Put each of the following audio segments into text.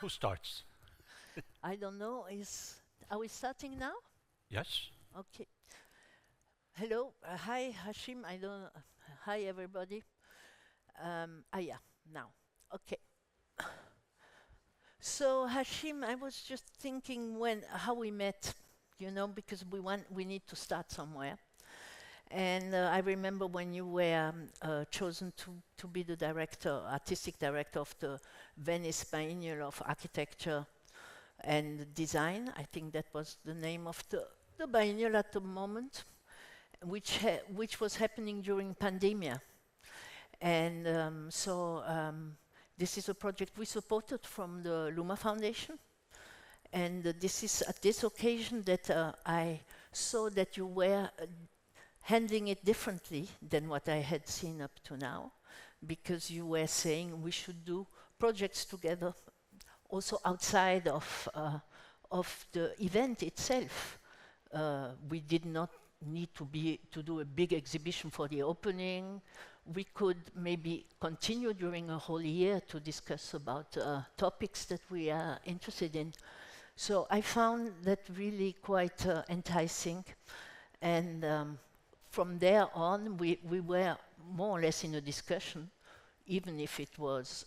Who starts? I don't know. Are we starting now? Yes? Okay. Hello. Hi, Hashim. I don't. Hi, everybody. Yeah. Now. Okay. So Hashim, I was just thinking how we met. Because we need to start somewhere. And I remember when you were chosen to be the artistic director of the Venice Biennial of Architecture and Design. I think that was the name of the biennial at the moment, which was happening during pandemia. And this is a project we supported from the Luma Foundation. And this is at this occasion that I saw that you were handling it differently than what I had seen up to now, because you were saying we should do projects together also outside of the event itself. We did not need to do a big exhibition for the opening. We could maybe continue during a whole year to discuss about topics that we are interested in. So I found that really quite enticing. And from there on, we were more or less in a discussion, even if it was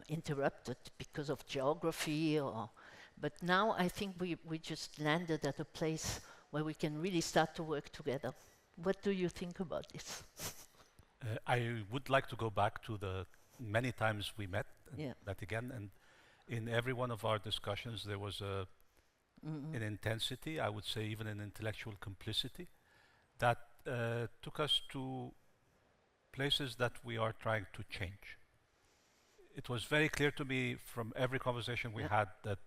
interrupted because of geography. But now I think we just landed at a place where we can really start to work together. What do you think about this? I would like to go back to the many times we met, Yeah. met again, and in every one of our discussions there was an intensity, I would say even an intellectual complicity, that took us to places that we are trying to change. It was very clear to me from every conversation we had that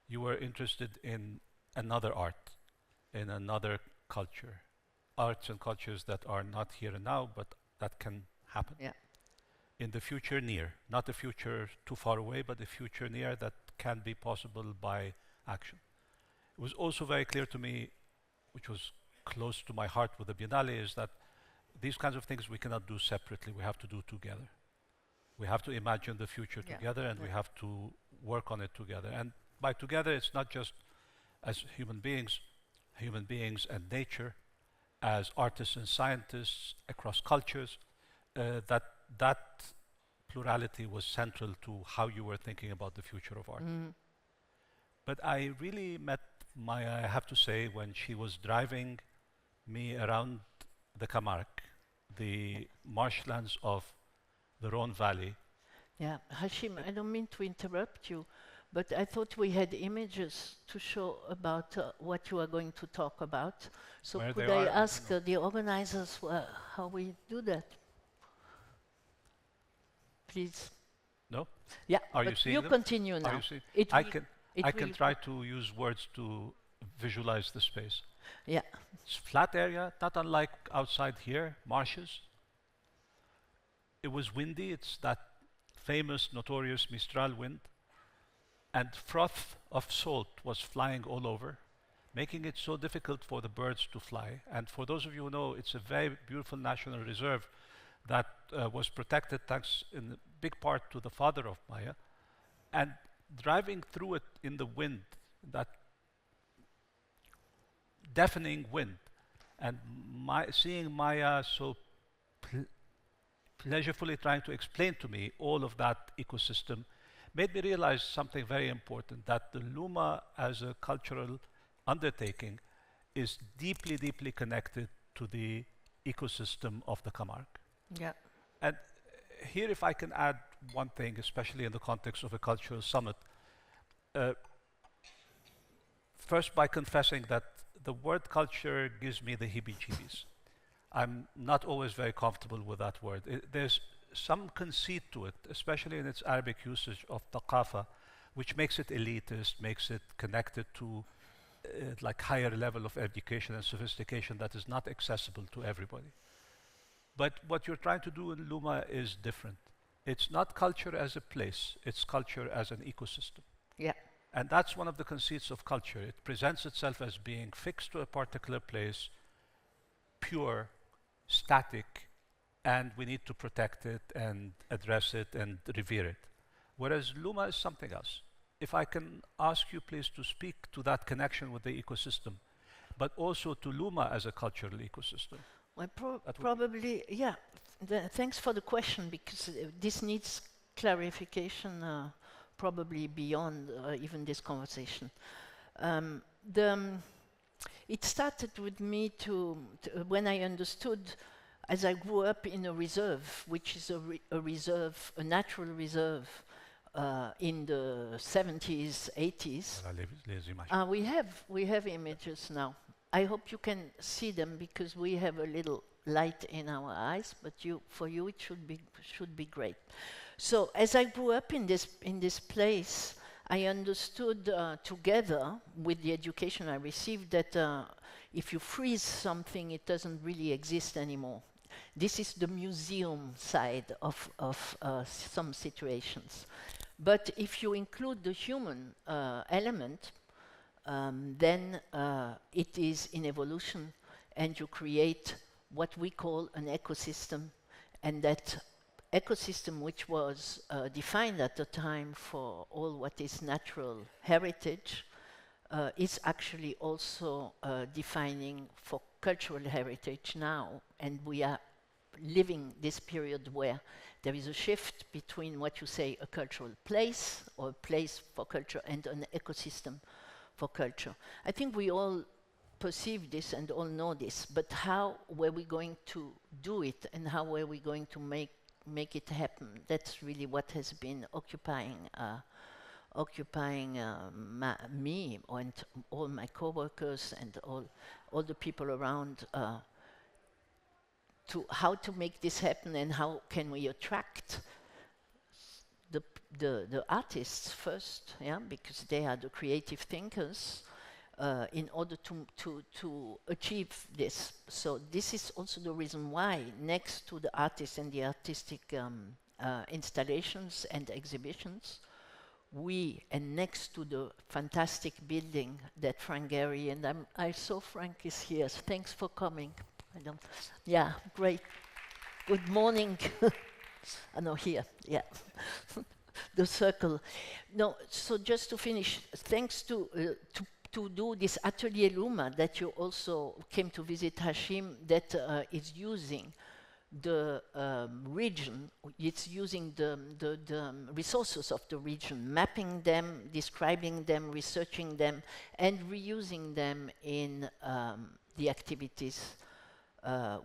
you were interested in another art, in another culture, arts and cultures that are not here and now, but that can happen. Yeah. In the future near, not the future too far away, but the future near that can be possible by action. It was also very clear to me, which was close to my heart with the Biennale, is that these kinds of things we cannot do separately, we have to do together. We have to imagine the future together, and we have to work on it together. And by together, it's not just as human beings and nature, as artists and scientists across cultures, that plurality was central to how you were thinking about the future of art. But I really met Maja, I have to say, when she was driving me around the Camargue, the marshlands of the Rhone Valley. Yeah, Hashim, I don't mean to interrupt you, but I thought we had images to show about what you are going to talk about. So Where could they I are, ask the organizers how we do that? Please. No? Yeah, Are you but seeing you them? continue Are now. you seeing? It I will- can it I can will- try to use words to visualize the space. Yeah, It's flat area, not unlike outside here, marshes. It was windy, it's that famous, notorious Mistral wind, and froth of salt was flying all over, making it so difficult for the birds to fly. And for those of you who know, it's a very beautiful national reserve that was protected thanks in big part to the father of Maja. And driving through it in the wind, that deafening wind, and seeing Maja so pleasurefully trying to explain to me all of that ecosystem made me realize something very important, that the Luma as a cultural undertaking is deeply, deeply connected to the ecosystem of the Camargue. yeah. And here, if I can add one thing, especially in the context of a cultural summit, first by confessing that the word culture gives me the heebie-jeebies. I'm not always very comfortable with that word. There's some conceit to it, especially in its Arabic usage of thaqafa, which makes it elitist, makes it connected to like higher level of education and sophistication that is not accessible to everybody. But what you're trying to do in Luma is different. It's not culture as a place, it's culture as an ecosystem. Yeah. And that's one of the conceits of culture. It presents itself as being fixed to a particular place, pure, static, and we need to protect it and address it and revere it. Whereas Luma is something else. If I can ask you please to speak to that connection with the ecosystem, but also to Luma as a cultural ecosystem. Well, probably, yeah. Thanks for the question, because this needs clarification, probably beyond even this conversation. It started with me when I understood, as I grew up in a reserve, which is a reserve, a natural reserve, in the 70s, 80s. We have images now. I hope you can see them, because we have a little light in our eyes, but for you it should be great. So as I grew up in this place, I understood together with the education I received that if you freeze something, it doesn't really exist anymore. This is the museum side of some situations. But if you include the human element, then it is in evolution, and you create what we call an ecosystem, and that ecosystem, which was defined at the time for all what is natural heritage, is actually also defining for cultural heritage now, and we are living this period where there is a shift between what you say a cultural place, or a place for culture, and an ecosystem for culture. I think we all perceive this and all know this, but how were we going to do it, and how were we going to make it happen? That's really what has been occupying me and all my co-workers and all the people around, to how to make this happen, and how can we attract the artists first, yeah, because they are the creative thinkers, in order to achieve this. So this is also the reason why, next to the artists and the artistic installations and exhibitions, and next to the fantastic building that Frank Gehry, and I saw Frank is here. So thanks for coming. Yeah, great. Good morning. I know here, yeah. The circle. No, so just to finish, thanks to do this Atelier Luma that you also came to visit, Hashim, that is using the region, it's using the resources of the region, mapping them, describing them, researching them, and reusing them in the activities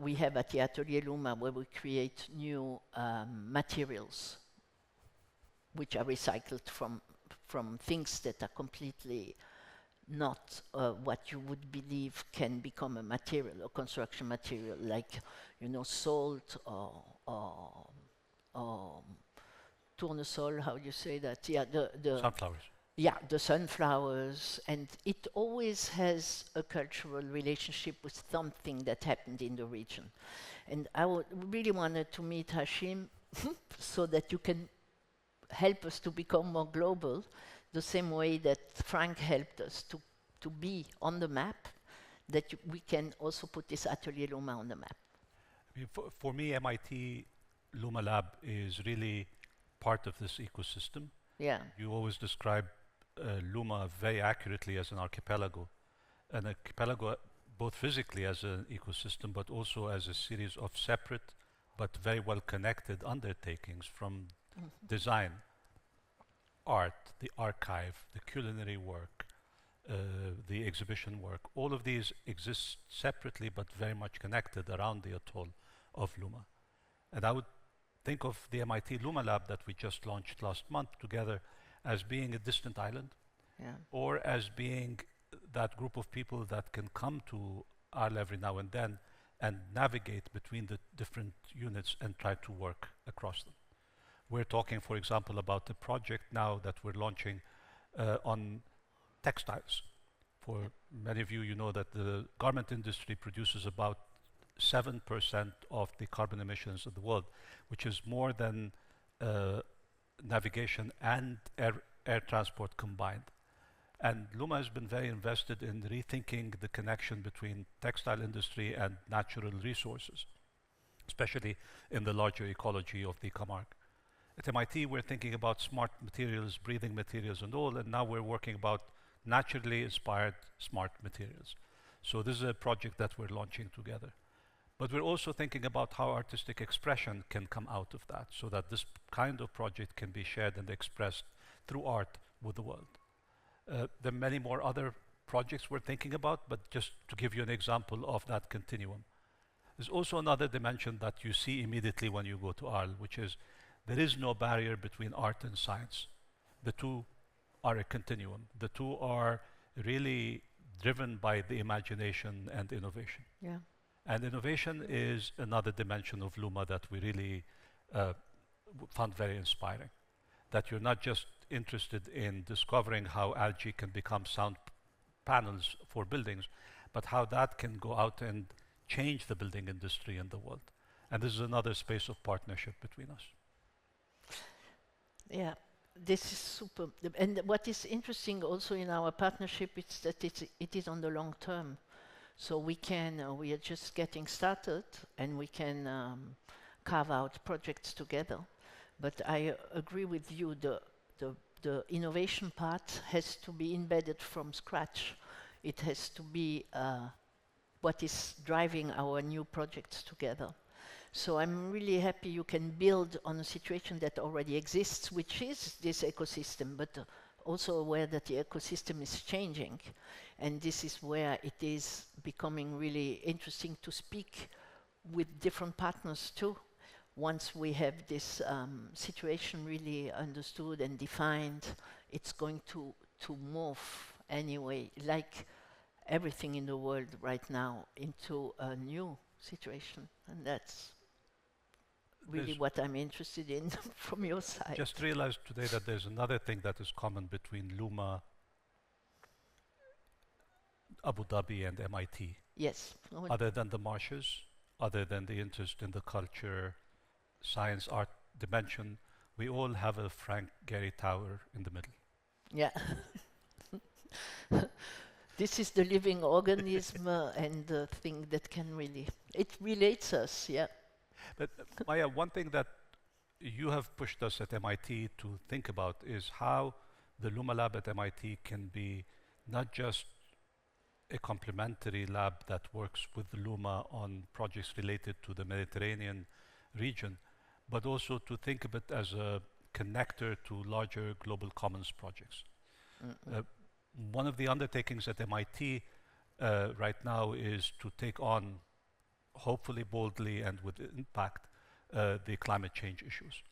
we have at the Atelier Luma, where we create new materials which are recycled from things that are completely not what you would believe can become a material, a construction material, like, you know, salt or tournesol, how do you say that? Yeah, the sunflowers. Yeah, the sunflowers, and it always has a cultural relationship with something that happened in the region. And I really wanted to meet Hashim so that you can help us to become more global, the same way that Frank helped us to be on the map, that we can also put this Atelier Luma on the map. I mean, for me, MIT Luma Lab is really part of this ecosystem. Yeah. You always describe Luma very accurately as an archipelago both physically as an ecosystem, but also as a series of separate but very well connected undertakings, from design, art, the archive, the culinary work, the exhibition work. All of these exist separately but very much connected around the atoll of Luma. And I would think of the MIT Luma Lab that we just launched last month together as being a distant island, or as being that group of people that can come to Arles every now and then and navigate between the different units and try to work across them. We're talking, for example, about a project now that we're launching on textiles. For many of you, you know that the garment industry produces about 7% of the carbon emissions of the world, which is more than navigation and air transport combined. And Luma has been very invested in rethinking the connection between textile industry and natural resources, especially in the larger ecology of the Camargue. At MIT, we're thinking about smart materials, breathing materials, and all, and now we're working about naturally inspired smart materials. So this is a project that we're launching together. But we're also thinking about how artistic expression can come out of that, so that this kind of project can be shared and expressed through art with the world. There are many more other projects we're thinking about, but just to give you an example of that continuum. There's also another dimension that you see immediately when you go to Arles, which is there is no barrier between art and science. The two are a continuum. The two are really driven by the imagination and innovation. Yeah. And innovation is another dimension of Luma that we really found very inspiring. That you're not just interested in discovering how algae can become sound panels for buildings, but how that can go out and change the building industry in the world. And this is another space of partnership between us. Yeah, this is super. And what is interesting also in our partnership is that it is on the long term. So we are just getting started and we can carve out projects together. But I agree with you, the innovation part has to be embedded from scratch. It has to be what is driving our new projects together. So I'm really happy you can build on a situation that already exists, which is this ecosystem, but also aware that the ecosystem is changing. And this is where it is becoming really interesting to speak with different partners too. Once we have this situation really understood and defined, it's going to morph anyway, like everything in the world right now, into a new situation. And that's really what I'm interested in from your side. Just realized today that there's another thing that is common between Luma, Abu Dhabi, and MIT. Yes. Other than the marshes, other than the interest in the culture, science, art dimension, we all have a Frank Gehry Tower in the middle. Yeah. This is the living organism and the thing that can really, it relates us, yeah. But Maja, one thing that you have pushed us at MIT to think about is how the Luma Lab at MIT can be not just a complementary lab that works with Luma on projects related to the Mediterranean region, but also to think of it as a connector to larger global commons projects. One of the undertakings at MIT right now is to take on, hopefully boldly and with impact, the climate change issues.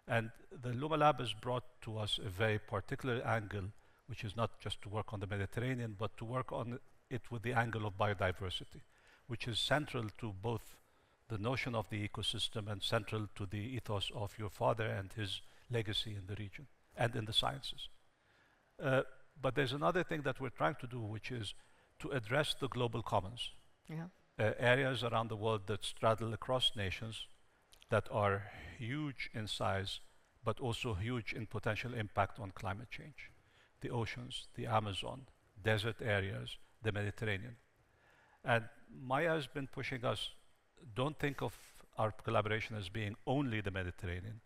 And the Luma Lab has brought to us a very particular angle, which is not just to work on the Mediterranean, but to work on it with the angle of biodiversity, which is central to both the notion of the ecosystem and central to the ethos of your father and his legacy in the region and in the sciences. But there's another thing that we're trying to do, which is to address the global commons. Yeah. Areas around the world that straddle across nations that are huge in size, but also huge in potential impact on climate change. The oceans, the Amazon, desert areas, the Mediterranean. And Maja has been pushing us, don't think of our collaboration as being only the Mediterranean.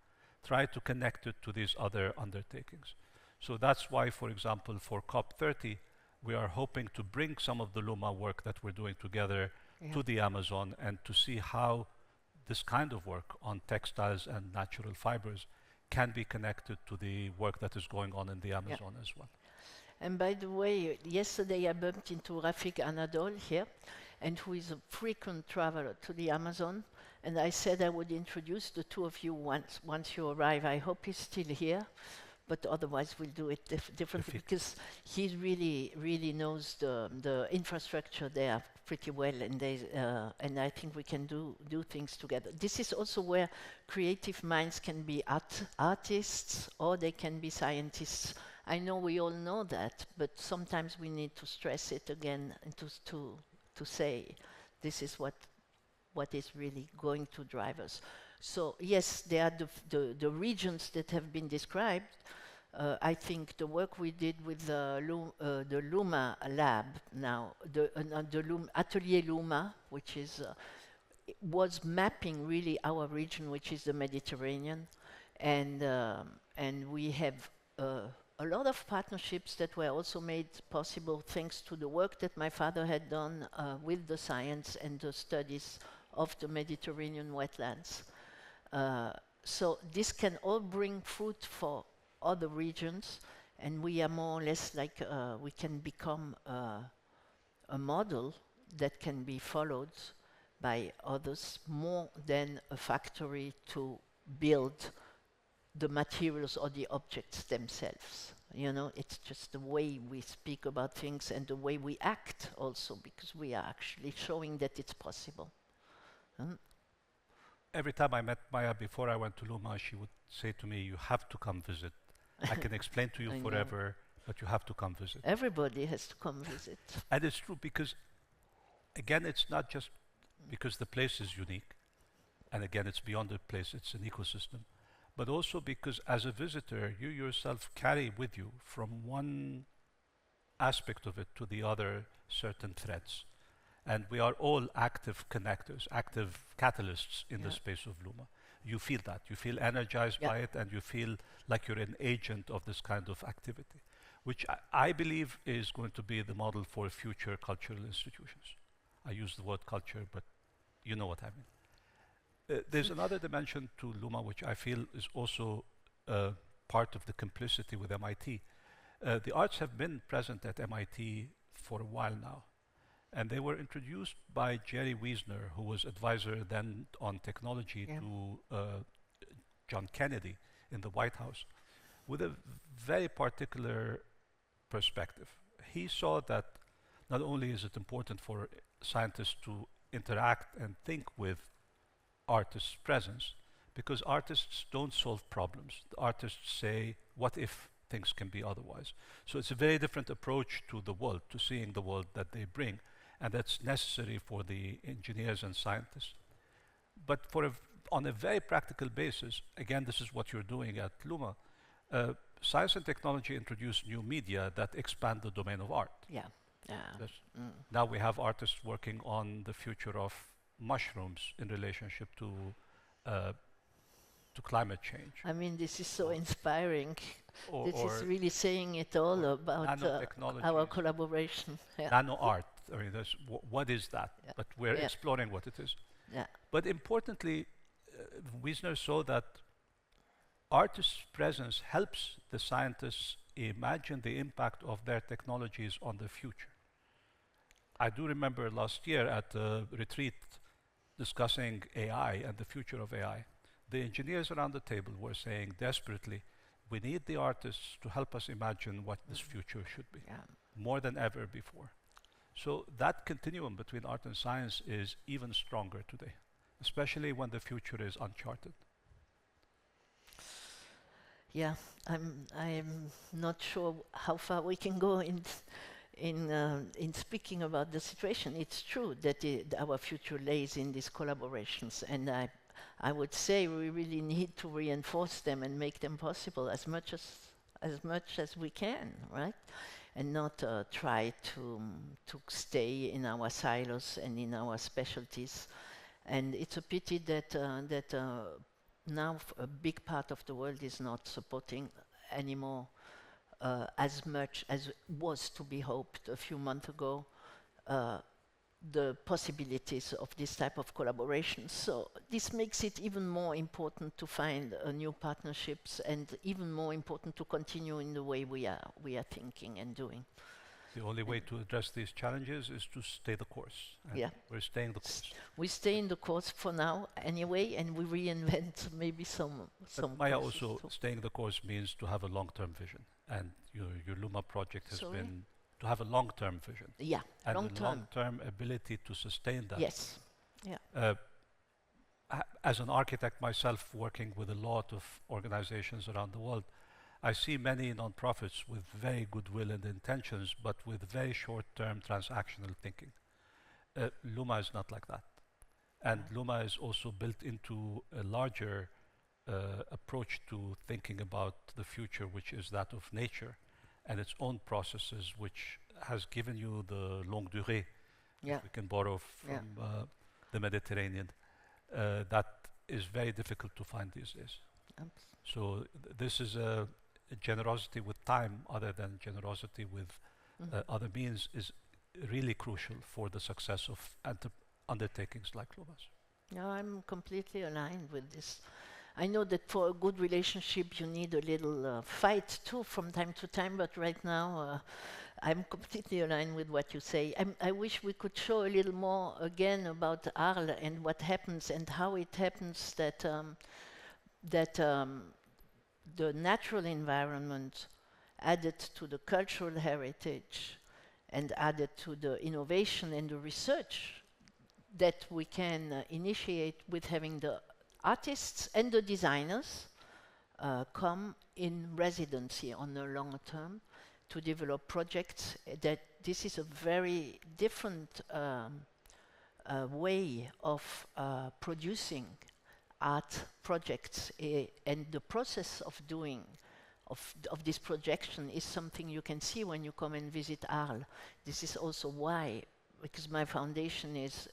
Try to connect it to these other undertakings. So that's why, for example, for COP30, we are hoping to bring some of the Luma work that we're doing together to the Amazon and to see how this kind of work on textiles and natural fibers can be connected to the work that is going on in the Amazon as well. And by the way, yesterday I bumped into Rafik Anadol here, and who is a frequent traveler to the Amazon. And I said I would introduce the two of you once you arrive. I hope he's still here, but otherwise we'll do it differently because he really knows the infrastructure there pretty well, and I think we can do things together. This is also where creative minds can be artists or they can be scientists. I know we all know that, but sometimes we need to stress it again and to say this is what is really going to drive us. So yes, there are the regions that have been described. I think the work we did with the Luma Lab now, the Atelier Luma, which is was mapping really our region, which is the Mediterranean, And we have a lot of partnerships that were also made possible thanks to the work that my father had done with the science and the studies of the Mediterranean wetlands. So this can all bring fruit for other regions, and we are more or less like we can become a model that can be followed by others more than a factory to build the materials or the objects themselves. You know, it's just the way we speak about things and the way we act also, because we are actually showing that it's possible. Every time I met Maja before I went to Luma, she would say to me, "You have to come visit. I can explain to you I know. forever, but you have to come visit." Everybody has to come visit. And it's true because, again, it's not just because the place is unique, and again, it's beyond the place, it's an ecosystem, but also because as a visitor, you yourself carry with you from one aspect of it to the other certain threads. And we are all active connectors, active catalysts in the space of Luma. You feel that. You feel energized by it, and you feel like you're an agent of this kind of activity, which I believe is going to be the model for future cultural institutions. I use the word culture, but you know what I mean. There's another dimension to Luma, which I feel is also part of the complicity with MIT. The arts have been present at MIT for a while now. And they were introduced by Jerry Wiesner, who was advisor then on technology to John Kennedy in the White House, with a very particular perspective. He saw that not only is it important for scientists to interact and think with artists' presence, because artists don't solve problems. The artists say, what if things can be otherwise? So it's a very different approach to the world, to seeing the world that they bring. And that's necessary for the engineers and scientists. But on a very practical basis, again, this is what you're doing at Luma, science and technology introduce new media that expand the domain of art. Now we have artists working on the future of mushrooms in relationship to climate change. I mean, this is so inspiring. This is really saying it all about our collaboration. Nano art. I mean, what is that? But we're exploring what it is. But importantly, Wiesner saw that artists' presence helps the scientists imagine the impact of their technologies on the future. I do remember last year at a retreat discussing AI and the future of AI. The engineers around the table were saying desperately, we need the artists to help us imagine what this future should be, more than ever before. So that continuum between art and science is even stronger today, especially when the future is uncharted. Yeah, I'm not sure how far we can go in speaking about the situation. It's true that our future lays in these collaborations, and I would say we really need to reinforce them and make them possible as much as we can, right? And not try to stay in our silos and in our specialties. And it's a pity that now a big part of the world is not supporting anymore as much as was to be hoped a few months ago, the possibilities of this type of collaboration. So this makes it even more important to find new partnerships, and even more important to continue in the way we are thinking and doing. The only way to address these challenges is to stay the course. And we're staying the course. We stay in the course for now anyway, and we reinvent maybe some Maja, also staying the course means to have a long-term vision, and your Luma project has been to have a long-term vision. And a long-term ability to sustain that. Yes. As an architect myself, working with a lot of organizations around the world, I see many non-profits with very goodwill and intentions, but with very short-term transactional thinking. Luma is not like that. And Luma is also built into a larger approach to thinking about the future, which is that of nature and its own processes, which has given you the longue durée, if we can borrow from the Mediterranean, that is very difficult to find these days. So this is a generosity with time other than generosity with other means is really crucial for the success of undertakings like Luma's. No, I'm completely aligned with this. I know that for a good relationship you need a little fight too from time to time, but right now I'm completely aligned with what you say. I wish we could show a little more again about Arles and what happens and how it happens that the natural environment added to the cultural heritage and added to the innovation and the research that we can initiate with having the artists and the designers come in residency on the longer term to develop projects. That this is a very different way of producing art projects, and the process of doing of this projection is something you can see when you come and visit Arles. This is also why, because my foundation is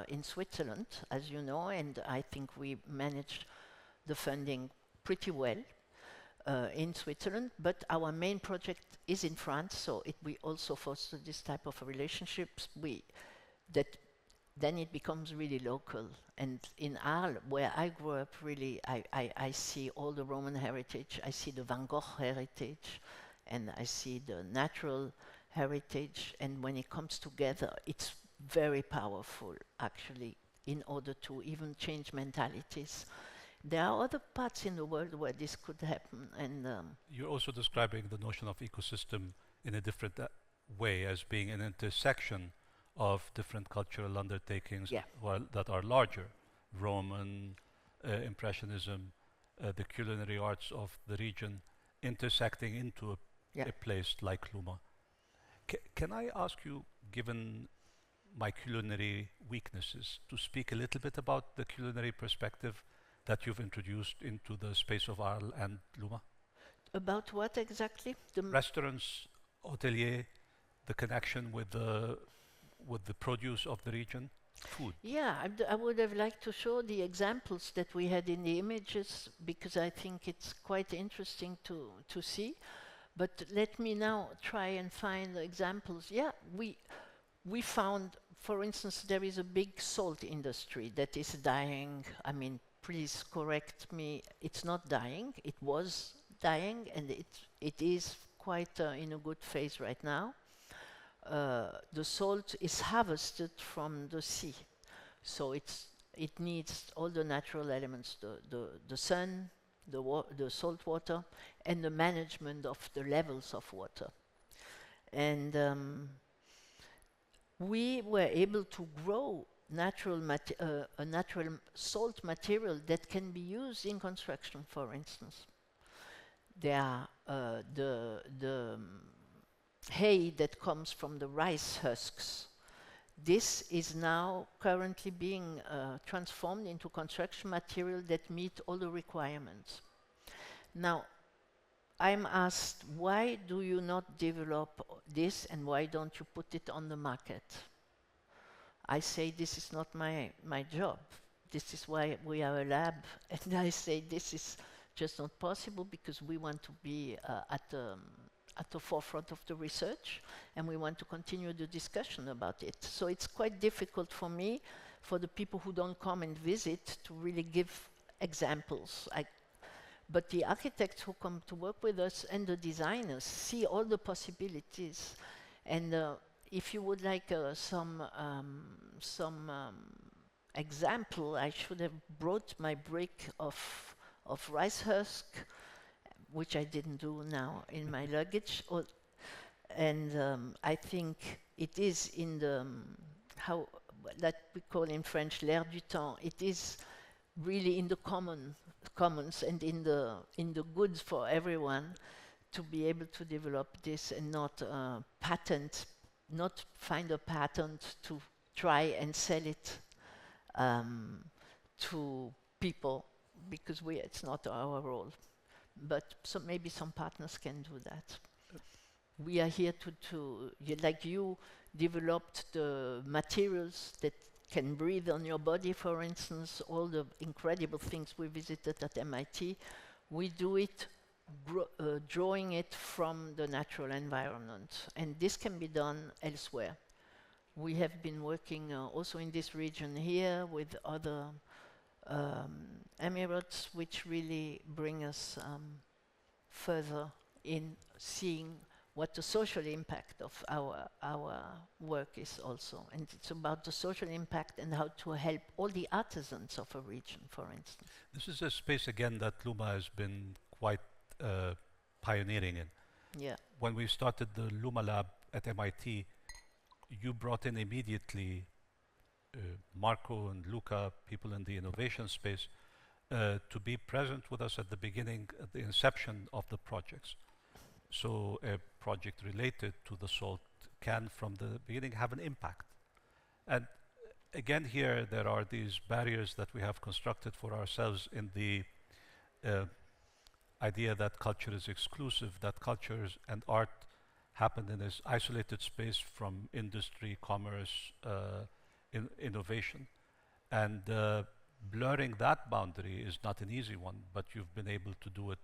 in Switzerland, as you know, and I think we managed the funding pretty well in Switzerland, but our main project is in France, so we also foster this type of relationships. Then it becomes really local. And in Arles, where I grew up, really, I see all the Roman heritage, I see the Van Gogh heritage, and I see the natural heritage, and when it comes together, it's very powerful, actually, in order to even change mentalities. There are other parts in the world where this could happen, and you're also describing the notion of ecosystem in a different way as being an intersection of different cultural undertakings that are larger. Roman, Impressionism, the culinary arts of the region intersecting into a place like Luma. Can I ask you, given my culinary weaknesses, to speak a little bit about the culinary perspective that you've introduced into the space of Arles and Luma? About what exactly? The restaurants, hotelier, the connection with the produce of the region, food. Yeah, I would have liked to show the examples that we had in the images, because I think it's quite interesting to see. But let me now try and find the examples. Yeah, we found, for instance, there is a big salt industry that is dying. I mean, please correct me, it's not dying. It was dying, and it is quite in a good phase right now. The salt is harvested from the sea, so it needs all the natural elements: the sun, the salt water, and the management of the levels of water. And we were able to grow a natural salt material that can be used in construction, for instance. There are the hay that comes from the rice husks. This is now currently being transformed into construction material that meet all the requirements. Now, I'm asked, why do you not develop this and why don't you put it on the market? I say this is not my job. This is why we are a lab, and I say this is just not possible because we want to be at the forefront of the research, and we want to continue the discussion about it. So it's quite difficult for me, for the people who don't come and visit, to really give examples. But the architects who come to work with us and the designers see all the possibilities. And if you would like some example, I should have brought my brick of rice husk, which I didn't do now in my luggage. And I think it is in the, how that we call in French l'air du temps. It is really in the commons and in the goods for everyone to be able to develop this and not find a patent to try and sell it to people, because it's not our role. But maybe some partners can do that. We are here like you developed the materials that can breathe on your body, for instance, all the incredible things we visited at MIT, we do it drawing it from the natural environment. And this can be done elsewhere. We have been working also in this region here with other Emirates, which really bring us further in seeing what the social impact of our work is also. And it's about the social impact and how to help all the artisans of a region, for instance. This is a space again that Luma has been quite pioneering in. Yeah. When we started the Luma Lab at MIT, you brought in immediately Marco and Luca, people in the innovation space, to be present with us at the beginning, at the inception of the projects. So a project related to the salt can, from the beginning, have an impact. And again, here there are these barriers that we have constructed for ourselves in the idea that culture is exclusive, that cultures and art happen in this isolated space from industry, commerce, innovation. And blurring that boundary is not an easy one, but you've been able to do it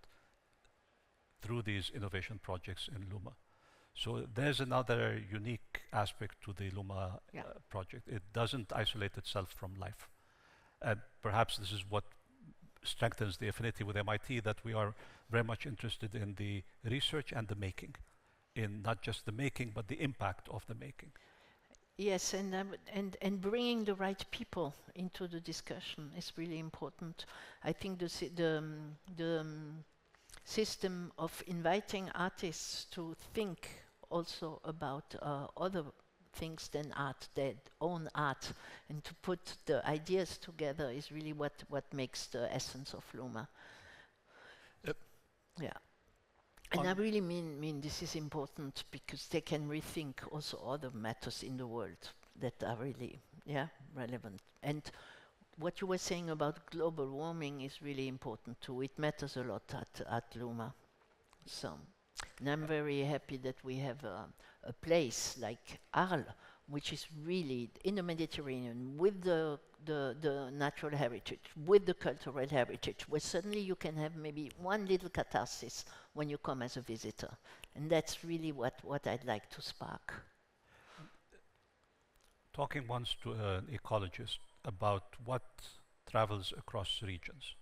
through these innovation projects in Luma. So there's another unique aspect to the Luma project. It doesn't isolate itself from life. And perhaps this is what strengthens the affinity with MIT, that we are very much interested in the research and the making, in not just the making, but the impact of the making. Yes, and bringing the right people into the discussion is really important. I think the system of inviting artists to think also about other things than art, their own art, and to put the ideas together is really what makes the essence of Luma. Yeah. And I really mean this is important because they can rethink also other matters in the world that are really relevant. And what you were saying about global warming is really important too. It matters a lot at Luma. So, and I'm very happy that we have a place like Arles, which is really in the Mediterranean with the natural heritage, with the cultural heritage, where suddenly you can have maybe one little catharsis when you come as a visitor. And that's really what I'd like to spark. Talking once to an ecologist about what travels across regions,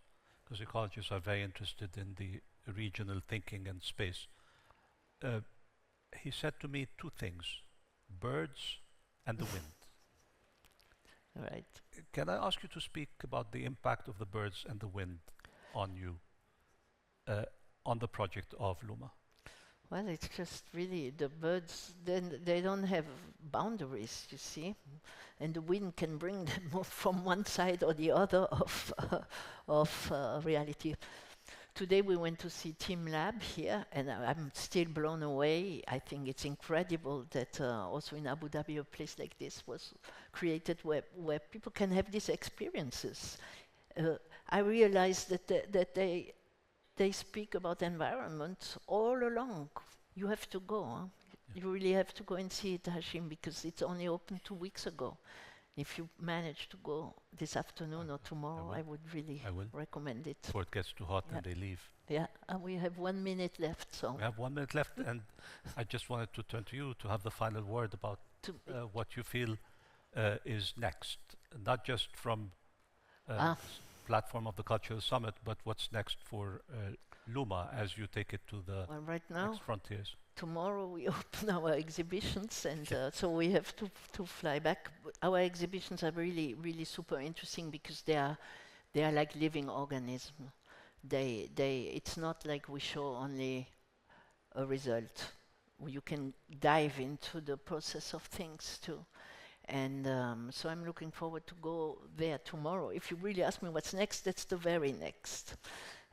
because ecologists are very interested in the regional thinking and space. He said to me two things: birds and the wind. Right. Can I ask you to speak about the impact of the birds and the wind on you, on the project of Luma? Well, it's just really the birds, then they don't have boundaries, you see, and the wind can bring them from one side or the other of reality. Today we went to see Team Lab here, and I'm still blown away. I think it's incredible that also in Abu Dhabi a place like this was created where people can have these experiences. I realized that they speak about environment all along. You have to go. Huh? Yeah. You really have to go and see it, Hashim, because it's only opened 2 weeks ago. If you manage to go this afternoon or tomorrow, I would really recommend it. Before it gets too hot and they leave. Yeah, and we have 1 minute left. So we have 1 minute left, and I just wanted to turn to you to have the final word about what you feel is next, not just from platform of the Cultural Summit, but what's next for Luma as you take it to the next frontiers. Tomorrow we open our exhibitions, and so we have to fly back. Our exhibitions are really, really super interesting because they are like living organisms. It's not like we show only a result. You can dive into the process of things too. And so I'm looking forward to go there tomorrow. If you really ask me what's next, that's the very next.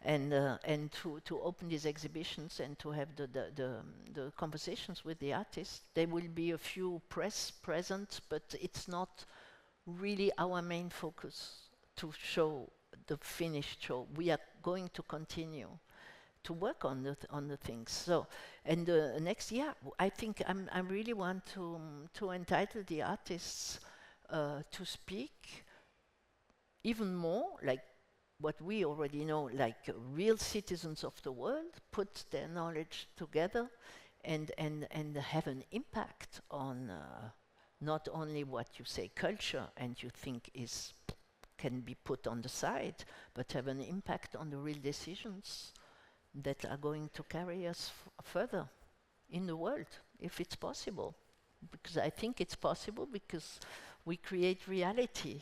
And to open these exhibitions and to have the conversations with the artists. There will be a few press present, but it's not really our main focus to show the finished show. We are going to continue to work on the things. So, and next year, I think I really want to entitle the artists to speak even more, like what we already know, like real citizens of the world, put their knowledge together and have an impact on not only what you say culture and you think is can be put on the side, but have an impact on the real decisions that are going to carry us further in the world, if it's possible. Because I think it's possible because we create reality.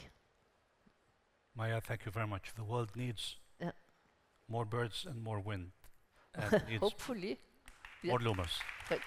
Maja, thank you very much. The world needs more birds and more wind, and needs Hopefully. more loomers. But